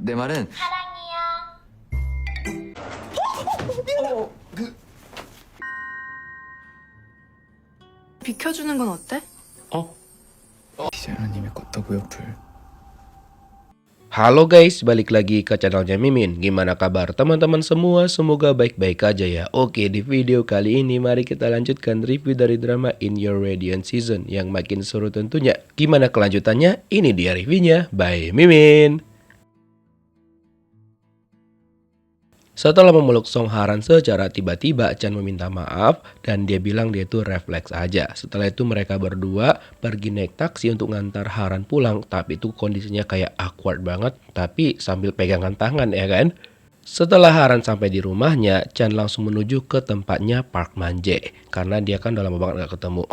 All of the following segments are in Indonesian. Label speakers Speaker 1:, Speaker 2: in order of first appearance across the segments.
Speaker 1: 내 말은
Speaker 2: 사랑해요.
Speaker 3: 비켜주는 건 어때?
Speaker 1: 디자이너님이 껐다고요, 불.
Speaker 4: Halo guys, balik lagi ke channelnya Mimin. Gimana kabar teman-teman semua? Semoga baik-baik aja ya. Oke, di video kali ini mari kita lanjutkan review dari drama In Your Radiant Season yang makin seru tentunya. Gimana kelanjutannya? Ini dia reviewnya by Mimin. Setelah memeluk Song Haran secara tiba-tiba, Chan meminta maaf dan dia bilang dia itu refleks aja. Setelah itu mereka berdua pergi naik taksi untuk ngantar Haran pulang, tapi itu kondisinya kayak awkward banget, tapi sambil pegangan tangan ya kan. Setelah Haran sampai di rumahnya, Chan langsung menuju ke tempatnya Park Man-jae karena dia kan udah lama banget gak ketemu.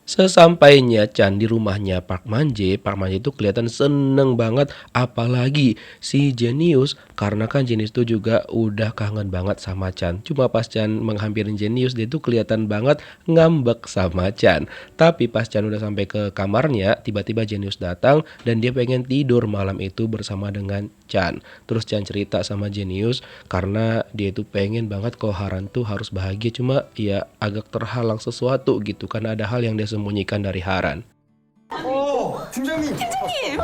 Speaker 4: Sesampainya Chan di rumahnya Park Man-jae itu kelihatan seneng banget, apalagi si Genius, karena kan Genius itu juga udah kangen banget sama Chan. Cuma pas Chan menghampirin Genius, dia tuh kelihatan banget ngambek sama Chan. Tapi pas Chan udah sampai ke kamarnya, tiba-tiba Genius datang dan dia pengen tidur malam itu bersama dengan Chan. Terus Chan cerita sama Genius karena dia itu pengen banget kalau Haran tuh harus bahagia, cuma ya agak terhalang sesuatu gitu karena ada hal yang dia sembunyikan dari Haran.
Speaker 2: 안녕하세요.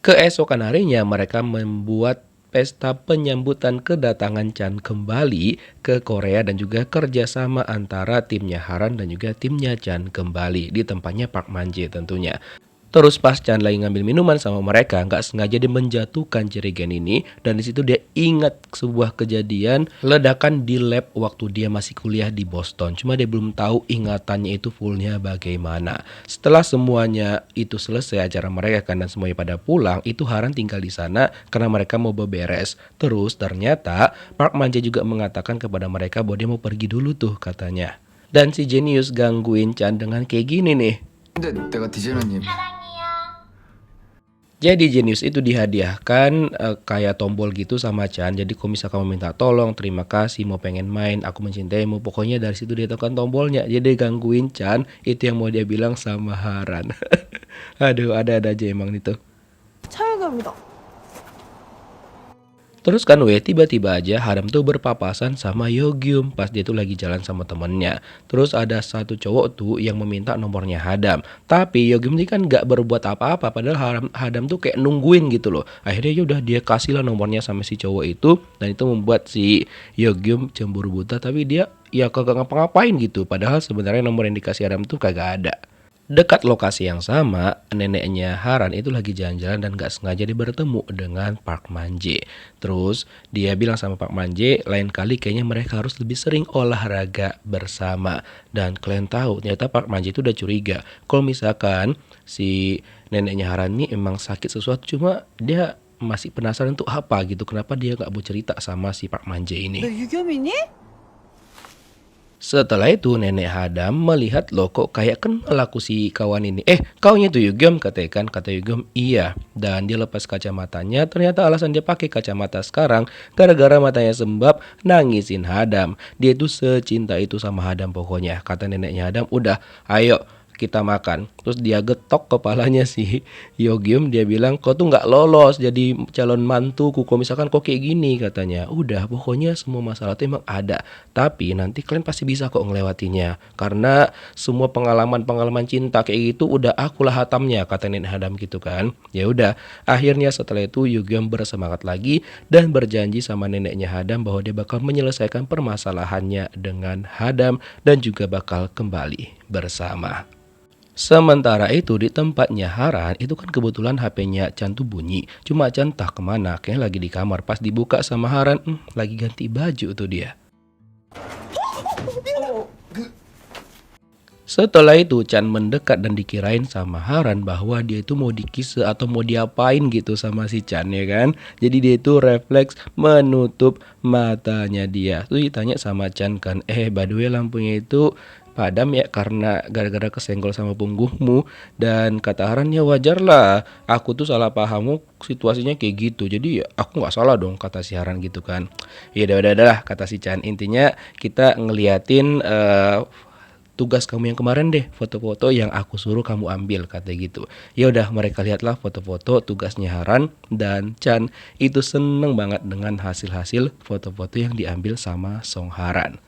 Speaker 4: Keesokan harinya mereka membuat pesta penyambutan kedatangan Chan kembali ke Korea dan juga kerjasama antara timnya Haran dan juga timnya Chan kembali di tempatnya Park Man-jae tentunya. Terus pas Chan lagi ngambil minuman sama mereka, nggak sengaja dia menjatuhkan jerigen ini dan di situ dia ingat sebuah kejadian ledakan di lab waktu dia masih kuliah di Boston. Cuma dia belum tahu ingatannya itu fullnya bagaimana. Setelah semuanya itu selesai acara mereka kan dan semuanya pada pulang, itu Haran tinggal di sana karena mereka mau beberes. Terus ternyata Park Man-jae juga mengatakan kepada mereka bahwa dia mau pergi dulu tuh katanya. Dan si Genius gangguin Chan dengan kayak gini nih.
Speaker 1: 근데 내가 디자이너님
Speaker 2: 사랑해요.
Speaker 4: Jadi Genius itu dihadiahkan kayak tombol gitu sama Chan. Jadi kalau misalkan kamu minta tolong, terima kasih, mau pengen main, aku mencintaimu, pokoknya dari situ dia tekan tombolnya. Jadi dia gangguin Chan, itu yang mau dia bilang sama Haran. Aduh, ada-ada aja emang itu.
Speaker 3: 차유경이다.
Speaker 4: Terus kan tiba-tiba aja Haram tuh berpapasan sama Yogyum pas dia tuh lagi jalan sama temennya. Terus ada satu cowok tuh yang meminta nomornya Hadam. Tapi Yogyum ini kan gak berbuat apa-apa, padahal Hadam tuh kayak nungguin gitu loh. Akhirnya yaudah dia kasih lah nomornya sama si cowok itu. Dan itu membuat si Yogyum cemburu buta, tapi dia ya kagak ngapa-ngapain gitu. Padahal sebenarnya nomor yang dikasih Hadam tuh kagak ada. Dekat lokasi yang sama, neneknya Haran itu lagi jalan-jalan dan gak sengaja dia bertemu dengan Park Man-jae. Terus dia bilang sama Park Man-jae, lain kali kayaknya mereka harus lebih sering olahraga bersama. Dan kalian tahu, ternyata Park Man-jae itu udah curiga. Kalau misalkan si neneknya Haran ini emang sakit sesuatu, cuma dia masih penasaran tuh apa gitu. Kenapa dia gak mau cerita sama si Park Man-jae ini.
Speaker 3: 너 유겸이니?
Speaker 4: Setelah itu nenek Hadam melihat loh kok kayak kenal aku si kawan ini. Kaunya tuh Yugyeom katakan, kata Yugyeom iya. Dan dia lepas kacamatanya, ternyata alasan dia pakai kacamata sekarang gara-gara matanya sembab nangisin Hadam. Dia itu secinta itu sama Hadam pokoknya. Kata neneknya Hadam, udah ayo kita makan. Terus dia getok kepalanya si Yogyum, dia bilang kau tuh nggak lolos jadi calon mantuku kalau misalkan kok kayak gini katanya. Udah pokoknya semua masalah itu emang ada, tapi nanti kalian pasti bisa kok ngelewatinya karena semua pengalaman cinta kayak gitu udah akulah hatamnya, kata nenek Hadam gitu kan. Ya udah, akhirnya setelah itu Yogyum bersemangat lagi dan berjanji sama neneknya Hadam bahwa dia bakal menyelesaikan permasalahannya dengan Hadam dan juga bakal kembali bersama. Sementara itu di tempatnya Haran itu kan kebetulan HP-nya Chan tuh bunyi. Cuma Chan entah kemana, kayaknya lagi di kamar. Pas dibuka sama Haran, lagi ganti baju tuh dia. Setelah itu Chan mendekat dan dikirain sama Haran bahwa dia itu mau dikise atau mau diapain gitu sama si Chan ya kan. Jadi dia itu refleks menutup matanya dia. Tuh ditanya sama Chan kan, by the way lampunya itu padam ya karena gara-gara kesenggol sama punggungmu. Dan kata Haran, ya wajar lah, aku tuh salah paham, situasinya kayak gitu, jadi ya aku nggak salah dong, kata si Haran gitu kan. Ya udah lah kata si Chan, intinya kita ngeliatin tugas kamu yang kemarin deh, foto-foto yang aku suruh kamu ambil, kata gitu. Ya udah, mereka lihatlah foto-foto tugasnya Haran, dan Chan itu seneng banget dengan hasil-hasil foto-foto yang diambil sama Song Haran.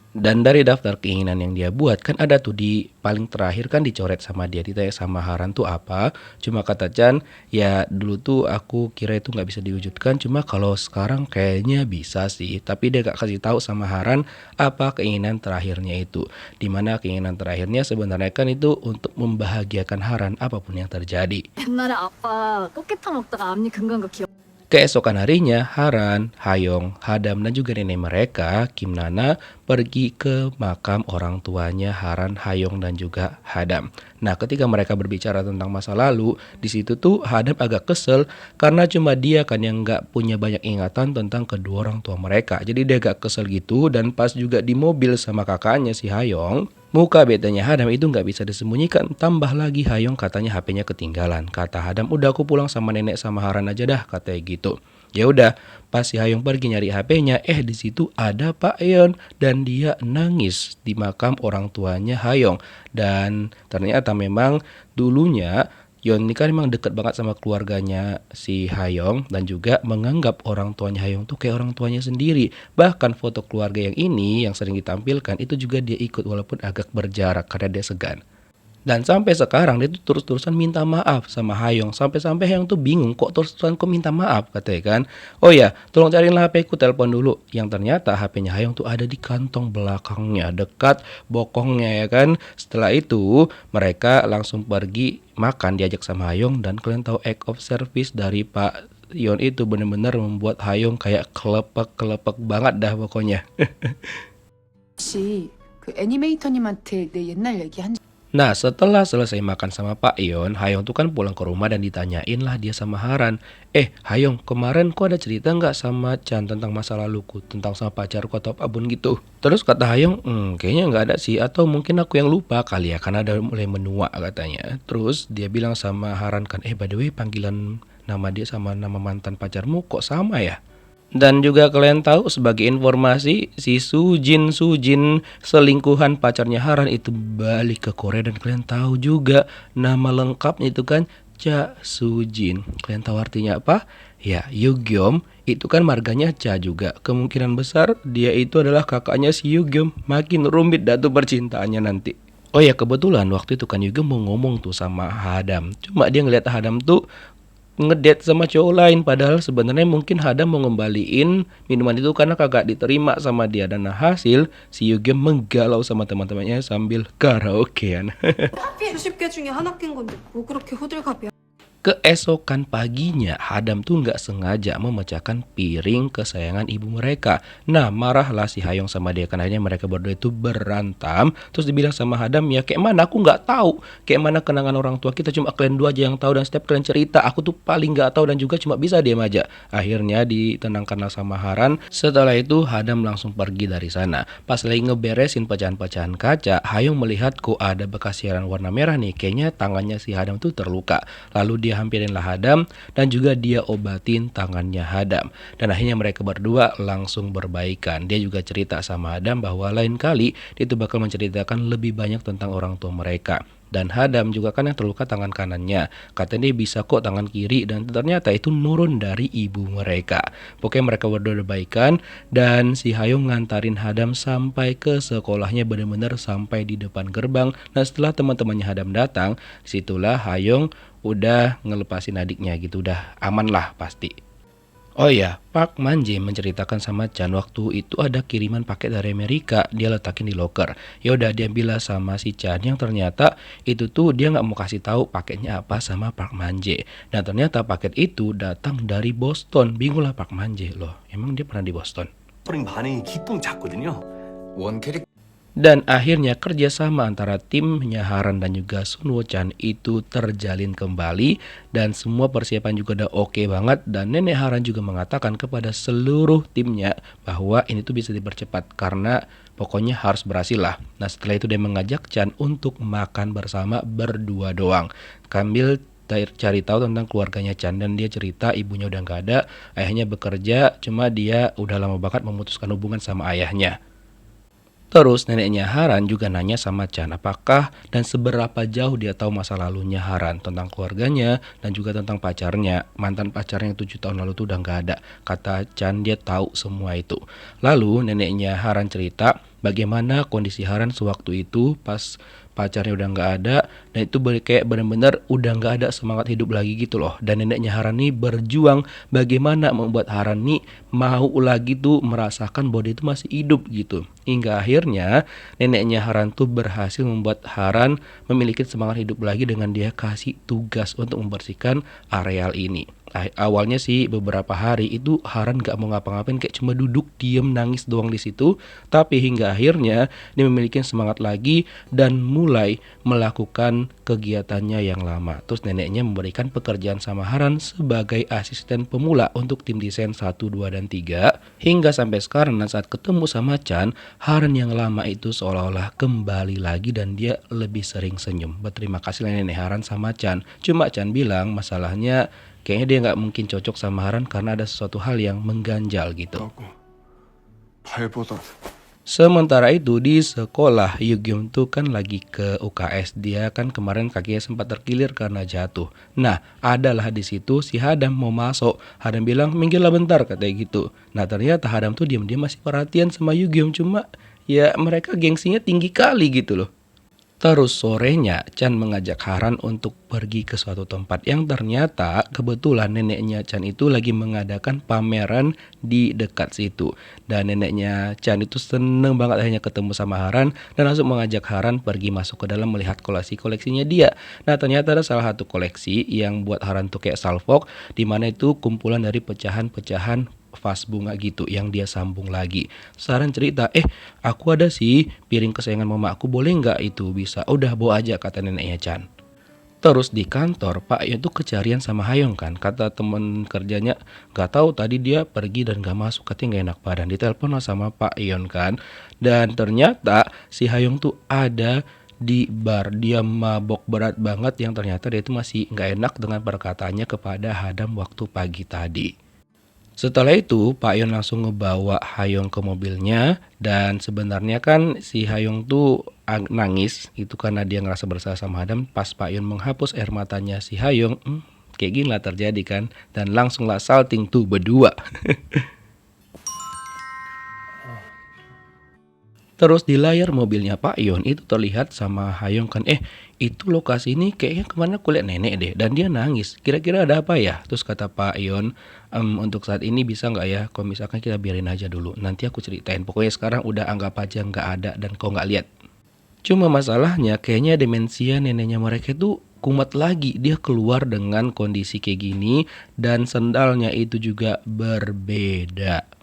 Speaker 4: Dan dari daftar keinginan yang dia buat, kan ada tuh di paling terakhir kan dicoret sama dia, ditanya sama Haran tuh apa. Cuma kata Chan, ya dulu tuh aku kira itu nggak bisa diwujudkan, cuma kalau sekarang kayaknya bisa sih. Tapi dia gak kasih tahu sama Haran apa keinginan terakhirnya itu. Dimana keinginan terakhirnya sebenarnya kan itu untuk membahagiakan Haran apapun yang terjadi.
Speaker 3: 옛날에 아빠 꽃게탕 먹다가 앞니 금간 거 기억?
Speaker 4: Keesokan harinya, Haran, Hayong, Hadam, dan juga nenek mereka, Kim Nana, pergi ke makam orang tuanya Haran, Hayong, dan juga Hadam. Nah, ketika mereka berbicara tentang masa lalu, di situ tuh Hadam agak kesel karena cuma dia kan yang nggak punya banyak ingatan tentang kedua orang tua mereka. Jadi dia agak kesel gitu, dan pas juga di mobil sama kakaknya si Hayong, muka betanya Hadam itu nggak bisa disembunyikan. Tambah lagi Hayong katanya HP-nya ketinggalan. Kata Hadam, udah aku pulang sama nenek sama Haran aja dah, katanya gitu. Ya udah, pas si Hayong pergi nyari HP-nya, di situ ada Pak Yeon dan dia nangis di makam orang tuanya Hayong. Dan ternyata memang dulunya Yeon ini kan memang deket banget sama keluarganya si Hayong dan juga menganggap orang tuanya Hayong tuh kayak orang tuanya sendiri. Bahkan foto keluarga yang ini yang sering ditampilkan itu juga dia ikut walaupun agak berjarak karena dia segan. Dan sampai sekarang dia tuh terus-terusan minta maaf sama Hayong. Sampai-sampai Hayong tuh bingung kok terus-terusan kok minta maaf, katanya kan. Oh ya, tolong cariinlah HP ku, telepon dulu. Yang ternyata HP-nya Hayong tuh ada di kantong belakangnya, dekat bokongnya ya kan. Setelah itu mereka langsung pergi makan diajak sama Hayong. Dan kalian tahu act of service dari Pak Yeon itu bener-bener membuat Hayong kayak kelepek-kelepek banget dah pokoknya.
Speaker 5: 혹시 그 애니메이터님한테 내 옛날 얘기 한 적?
Speaker 4: Nah, setelah selesai makan sama Pak Yeon, Hayong tuh kan pulang ke rumah dan ditanyain lah dia sama Haran. Hayong, kemarin kok ada cerita nggak sama Chan tentang masa laluku, tentang sama pacarku atau apapun gitu? Terus kata Hayong, kayaknya nggak ada sih, atau mungkin aku yang lupa kali ya, karena ada mulai menua katanya. Terus dia bilang sama Haran kan, by the way panggilan nama dia sama nama mantan pacarmu kok sama ya? Dan juga kalian tahu sebagai informasi, si Sujin selingkuhan pacarnya Haran itu balik ke Korea. Dan kalian tahu juga nama lengkapnya itu kan Cha Sujin. Kalian tahu artinya apa? Ya, Yugyom itu kan marganya Cha juga. Kemungkinan besar dia itu adalah kakaknya si Yugyom. Makin rumit dah tuh percintaannya nanti. Oh ya, kebetulan waktu itu kan Yugyom mau ngomong tuh sama Hadam. Cuma dia ngeliat Hadam tuh ngedate sama cowok lain, padahal sebenarnya mungkin Hadam mau ngembaliin minuman itu karena kagak diterima sama dia. Dan hasil si Yugyom menggalau sama teman-temannya sambil karaokean.
Speaker 3: 수십 개 중에 하나 낀 건데 뭐 그렇게 호들갑이야?
Speaker 4: Keesokan paginya, Hadam tuh nggak sengaja memecahkan piring kesayangan ibu mereka. Nah, marahlah si Hayong sama dia, karena akhirnya mereka berdua itu berantem. Terus dibilang sama Hadam, ya kayak mana aku nggak tahu, kayak mana kenangan orang tua kita, cuma kalian dua aja yang tahu, dan setiap kalian cerita aku tuh paling nggak tahu dan juga cuma bisa diam aja. Akhirnya ditenangkanlah sama Haran. Setelah itu Hadam langsung pergi dari sana. Pas lagi ngeberesin pecahan-pecahan kaca, Hayong melihat kok ada bekas siaran warna merah nih, kayaknya tangannya si Hadam tuh terluka. Lalu dia hampirinlah Hadam dan juga dia obatin tangannya Hadam. Dan akhirnya mereka berdua langsung berbaikan. Dia juga cerita sama Hadam bahwa lain kali dia itu bakal menceritakan lebih banyak tentang orang tua mereka. Dan Hadam juga kan yang terluka tangan kanannya, katanya dia bisa kok tangan kiri, dan ternyata itu nurun dari ibu mereka. Pokoknya mereka berdua baikan, dan si Hayong ngantarin Hadam sampai ke sekolahnya, benar-benar sampai di depan gerbang. Nah, setelah teman-temannya Hadam datang, disitulah Hayong udah ngelepasin adiknya gitu, udah aman lah pasti. Oh ya, Park Man-jae menceritakan sama Chan waktu itu ada kiriman paket dari Amerika, dia letakin di locker. Ya udah dia bilang sama si Chan, yang ternyata itu tuh dia nggak mau kasih tahu paketnya apa sama Park Man-jae. Dan ternyata paket itu datang dari Boston. Bingunglah Park Man-jae, loh emang dia pernah di Boston?
Speaker 6: 스프링 반응이 기똥 찼거든요.
Speaker 1: 원 캐릭
Speaker 4: Dan akhirnya kerjasama antara timnya Haran dan juga Sunwo Chan itu terjalin kembali, dan semua persiapan juga udah oke banget. Dan nenek Haran juga mengatakan kepada seluruh timnya bahwa ini tuh bisa dipercepat karena pokoknya harus berhasil lah. Nah, setelah itu dia mengajak Chan untuk makan bersama berdua doang, sambil cari tahu tentang keluarganya Chan. Dan dia cerita ibunya udah gak ada, ayahnya bekerja, cuma dia udah lama banget memutuskan hubungan sama ayahnya. Terus neneknya Haran juga nanya sama Chan apakah dan seberapa jauh dia tahu masa lalunya Haran, tentang keluarganya dan juga tentang pacarnya. Mantan pacarnya yang 7 tahun lalu tuh udah nggak ada. Kata Chan dia tahu semua itu. Lalu neneknya Haran cerita bagaimana kondisi Haran sewaktu itu pas pacarnya udah nggak ada, dan itu kayak benar-benar udah nggak ada semangat hidup lagi gitu loh. Dan neneknya Haran nih berjuang bagaimana membuat Haran nih mau lagi tuh merasakan bahwa dia itu masih hidup gitu. Hingga akhirnya neneknya Haran tuh berhasil membuat Haran memiliki semangat hidup lagi dengan dia kasih tugas untuk membersihkan areal ini. Awalnya sih beberapa hari itu Haran gak mau ngapa-ngapain, kayak cuma duduk diem nangis doang di situ. Tapi hingga akhirnya dia memiliki semangat lagi dan mulai melakukan kegiatannya yang lama. Terus neneknya memberikan pekerjaan sama Haran sebagai asisten pemula untuk tim desain 1, 2, dan 3. Hingga sampai sekarang dan saat ketemu sama Chan, Haran yang lama itu seolah-olah kembali lagi dan dia lebih sering senyum. Berterima kasih nenek Haran sama Chan. Cuma Chan bilang masalahnya kayaknya dia nggak mungkin cocok sama Haran karena ada sesuatu hal yang mengganjal gitu.
Speaker 1: 발보다
Speaker 4: Sementara itu di sekolah, Yugyum tuh kan lagi ke UKS. Dia kan kemarin kakinya sempat terkilir karena jatuh. Nah, adalah di situ si Hadam mau masuk. Hadam bilang, minggirlah bentar, katanya gitu. Nah, ternyata Hadam tuh diam-diam masih perhatian sama Yugyum. Cuma ya mereka gengsinya tinggi kali gitu loh. Terus sorenya Chan mengajak Haran untuk pergi ke suatu tempat yang ternyata kebetulan neneknya Chan itu lagi mengadakan pameran di dekat situ. Dan neneknya Chan itu seneng banget akhirnya ketemu sama Haran dan langsung mengajak Haran pergi masuk ke dalam melihat koleksinya dia. Nah, ternyata ada salah satu koleksi yang buat Haran tuh kayak salfok, di mana itu kumpulan dari pecahan-pecahan vas bunga gitu yang dia sambung lagi. Saran cerita, aku ada sih piring kesayangan mama aku, boleh nggak itu? Bisa. Udah bawa aja, kata neneknya Chan. Terus di kantor Pak Yon tuh kecarian sama Hayong kan. Kata temen kerjanya, gak tahu tadi dia pergi dan gak masuk, katanya gak enak badan. Ditelepon lah sama Pak Yon kan. Dan ternyata si Hayong tuh ada di bar. Dia mabok berat banget yang ternyata dia itu masih gak enak dengan perkataannya kepada Hadam waktu pagi tadi. Setelah itu Pak Yon langsung ngebawa Hayong ke mobilnya. Dan sebenarnya kan si Hayong tuh nangis itu karena dia ngerasa bersalah sama Hadam. Pas Pak Yon menghapus air matanya si Hayong, kayak gini lah terjadi kan. Dan langsung lah salting tuh berdua. Terus di layar mobilnya Pak Yon itu terlihat sama Hayong kan, itu lokasi ini kayaknya kemana aku lihat nenek deh. Dan dia nangis, kira-kira ada apa ya? Terus kata Pak Yon, untuk saat ini bisa nggak ya, kalau misalkan kita biarin aja dulu, nanti aku ceritain. Pokoknya sekarang udah anggap aja nggak ada dan kau nggak lihat. Cuma masalahnya kayaknya demensia neneknya mereka tuh kumat lagi. Dia keluar dengan kondisi kayak gini dan sendalnya itu juga berbeda.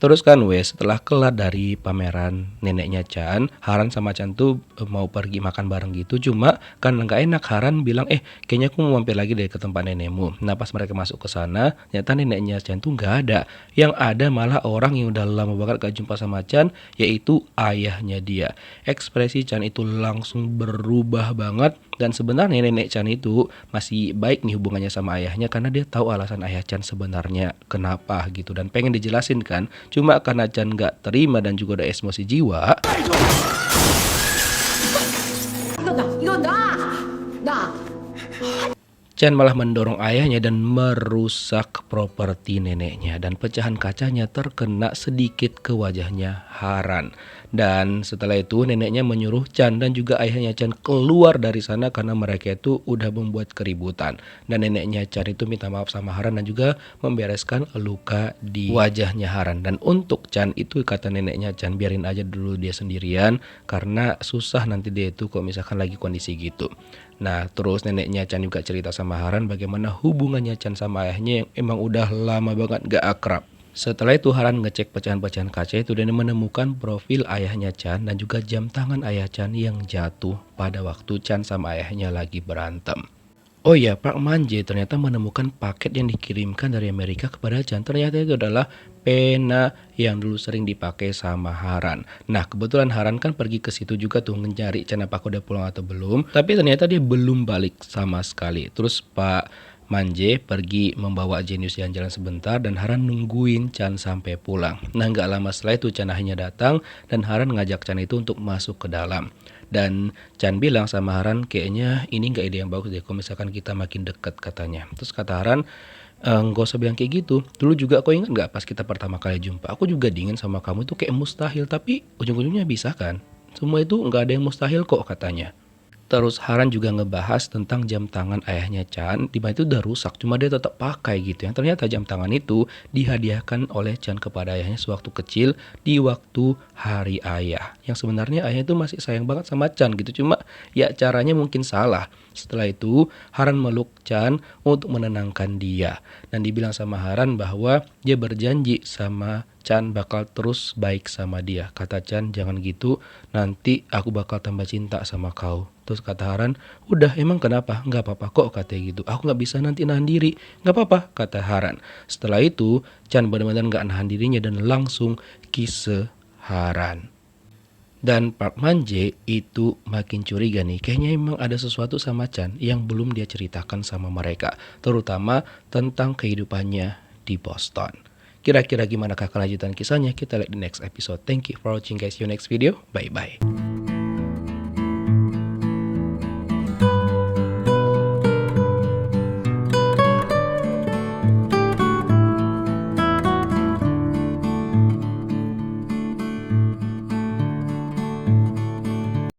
Speaker 4: Terus kan setelah kelar dari pameran neneknya Chan, Haran sama Chan tuh mau pergi makan bareng gitu. Cuma kan nggak enak, Haran bilang, kayaknya aku mau mampir lagi deh ke tempat nenekmu. Nah, pas mereka masuk ke sana, ternyata neneknya Chan tuh nggak ada. Yang ada malah orang yang udah lama banget gak jumpa sama Chan, yaitu ayahnya dia. Ekspresi Chan itu langsung berubah banget. Dan sebenarnya nenek Chan itu masih baik nih hubungannya sama ayahnya karena dia tahu alasan ayah Chan sebenarnya kenapa gitu. Dan pengen dijelasin kan. Cuma karena Chan gak terima dan juga udah emosi jiwa, Chan malah mendorong ayahnya dan merusak properti neneknya. Dan pecahan kacanya terkena sedikit ke wajahnya Haran. Dan setelah itu neneknya menyuruh Chan dan juga ayahnya Chan keluar dari sana karena mereka itu udah membuat keributan. Dan neneknya Chan itu minta maaf sama Haran dan juga membereskan luka di wajahnya Haran. Dan untuk Chan itu kata neneknya Chan, biarin aja dulu dia sendirian karena susah nanti dia itu kalau misalkan lagi kondisi gitu. Nah, terus neneknya Chan juga cerita sama Haran bagaimana hubungannya Chan sama ayahnya yang emang udah lama banget gak akrab. Setelah itu Haran ngecek pecahan-pecahan kaca itu dan menemukan profil ayahnya Chan dan juga jam tangan ayah Chan yang jatuh pada waktu Chan sama ayahnya lagi berantem. Oh iya, Pak Manje ternyata menemukan paket yang dikirimkan dari Amerika kepada Chan. Ternyata itu adalah pena yang dulu sering dipakai sama Haran. Nah, kebetulan Haran kan pergi ke situ juga tuh mencari Chan apakah udah pulang atau belum. Tapi ternyata dia belum balik sama sekali. Terus Pak Manje pergi membawa Jenius jalan-jalan sebentar dan Haran nungguin Chan sampai pulang. Nah nggak lama setelah itu Chan akhirnya datang dan Haran ngajak Chan itu untuk masuk ke dalam. Dan Chan bilang sama Haran kayaknya ini nggak ide yang bagus deh kalau misalkan kita makin dekat katanya. Terus kata Haran, nggak usah bilang kayak gitu. Dulu juga kau ingat nggak pas kita pertama kali jumpa? Aku juga dingin sama kamu itu kayak mustahil, tapi ujung-ujungnya bisa kan? Semua itu nggak ada yang mustahil kok katanya. Terus Haran juga ngebahas tentang jam tangan ayahnya Chan, di mana itu udah rusak, cuma dia tetap pakai gitu. Yang ternyata jam tangan itu dihadiahkan oleh Chan kepada ayahnya sewaktu kecil di waktu hari ayah. Yang sebenarnya ayah itu masih sayang banget sama Chan gitu, cuma ya caranya mungkin salah. Setelah itu Haran meluk Chan untuk menenangkan dia. Dan dibilang sama Haran bahwa dia berjanji sama Chan bakal terus baik sama dia. Kata Chan, jangan gitu, nanti aku bakal tambah cinta sama kau. Terus kata Haran, udah emang kenapa? Gak apa-apa kok katanya gitu. Aku gak bisa nanti nahan diri. Gak apa-apa kata Haran. Setelah itu Chan benar-benar gak nahan dirinya dan langsung kiss Haran. Dan Park Manje itu makin curiga nih. Kayaknya emang ada sesuatu sama Chan yang belum dia ceritakan sama mereka. Terutama tentang kehidupannya di Boston. Kira-kira gimana kelanjutan kisahnya? Kita lihat di next episode. Thank you for watching guys. See you next video. Bye-bye.